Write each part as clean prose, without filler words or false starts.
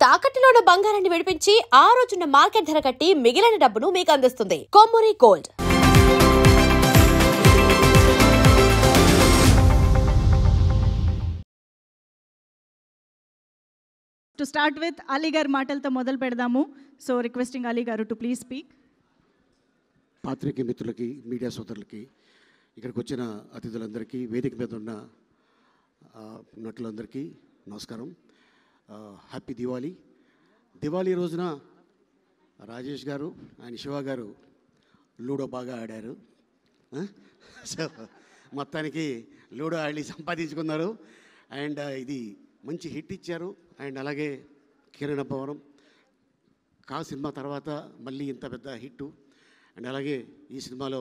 తాకట్టులో ఉన్న బంగారాన్ని విడిపించి ఆ రోజున్న మార్కెట్ ధర కట్టి మిగిలిన డబ్బును మీకు అందిస్తుంది Kommuri gold. To start with, Ali garu మాటలతో మొదలు పెడదాము. So requesting Ali garu to please speak. పాత్రికేయ మిత్రులకి, మీడియా సోదరులకి, ఇక్కడికి వచ్చిన అతిథులందరికీ, వేదిక మీద ఉన్న నటులందరికీ నమస్కారం. హ్యాపీ దివాళీ. దివాళీ రోజున రాజేష్ గారు ఆయన శివ గారు లూడో బాగా ఆడారు. సో మొత్తానికి లూడో ఆడి సంపాదించుకున్నారు. అండ్ ఇది మంచి హిట్ ఇచ్చారు. అండ్ అలాగే కిరణ్ అబ్బవరం కా సినిమా తర్వాత మళ్ళీ ఇంత పెద్ద హిట్టు. అండ్ అలాగే ఈ సినిమాలో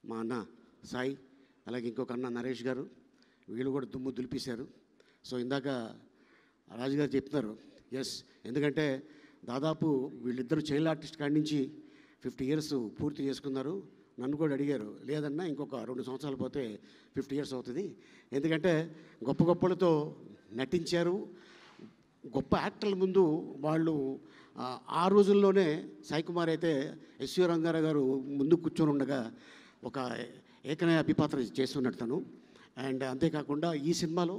మా అన్న సాయి, అలాగే ఇంకొక అన్న నరేష్ గారు, వీళ్ళు కూడా దుమ్ము దులిపేశారు. సో ఇందాక రాజుగారు చెప్తున్నారు, ఎస్, ఎందుకంటే దాదాపు వీళ్ళిద్దరూ చైల్డ్ ఆర్టిస్ట్ కాడి నుంచి 50 years పూర్తి చేసుకున్నారు. నన్ను కూడా అడిగారు, లేదన్నా ఇంకొక 2 సంవత్సరాలు పోతే 50 years అవుతుంది, ఎందుకంటే గొప్ప గొప్పలతో నటించారు. గొప్ప యాక్టర్ల ముందు వాళ్ళు ఆ రోజుల్లోనే సాయి కుమార్ అయితే ఎస్వి రంగారావు గారు ముందు కూర్చొని ఉండగా ఒక ఏకనయ అభిపాత్ర చేస్తున్నాడు తను. అండ్ అంతేకాకుండా ఈ సినిమాలో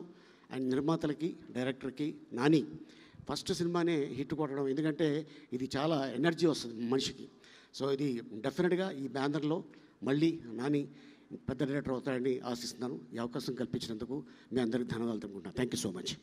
అండ్ నిర్మాతలకి, డైరెక్టర్కి, నాని ఫస్ట్ సినిమానే హిట్ కొట్టడం, ఎందుకంటే ఇది చాలా ఎనర్జీ వస్తుంది మనిషికి. సో ఇది డెఫినెట్గా ఈ బ్యానర్లో మళ్ళీ నాని పెద్ద డైరెక్టర్ అవుతారని ఆశిస్తున్నాను. ఈ అవకాశం కల్పించినందుకు మీ అందరికీ ధన్యవాదాలు తెలుపుకుంటున్నాను. Thank you so much.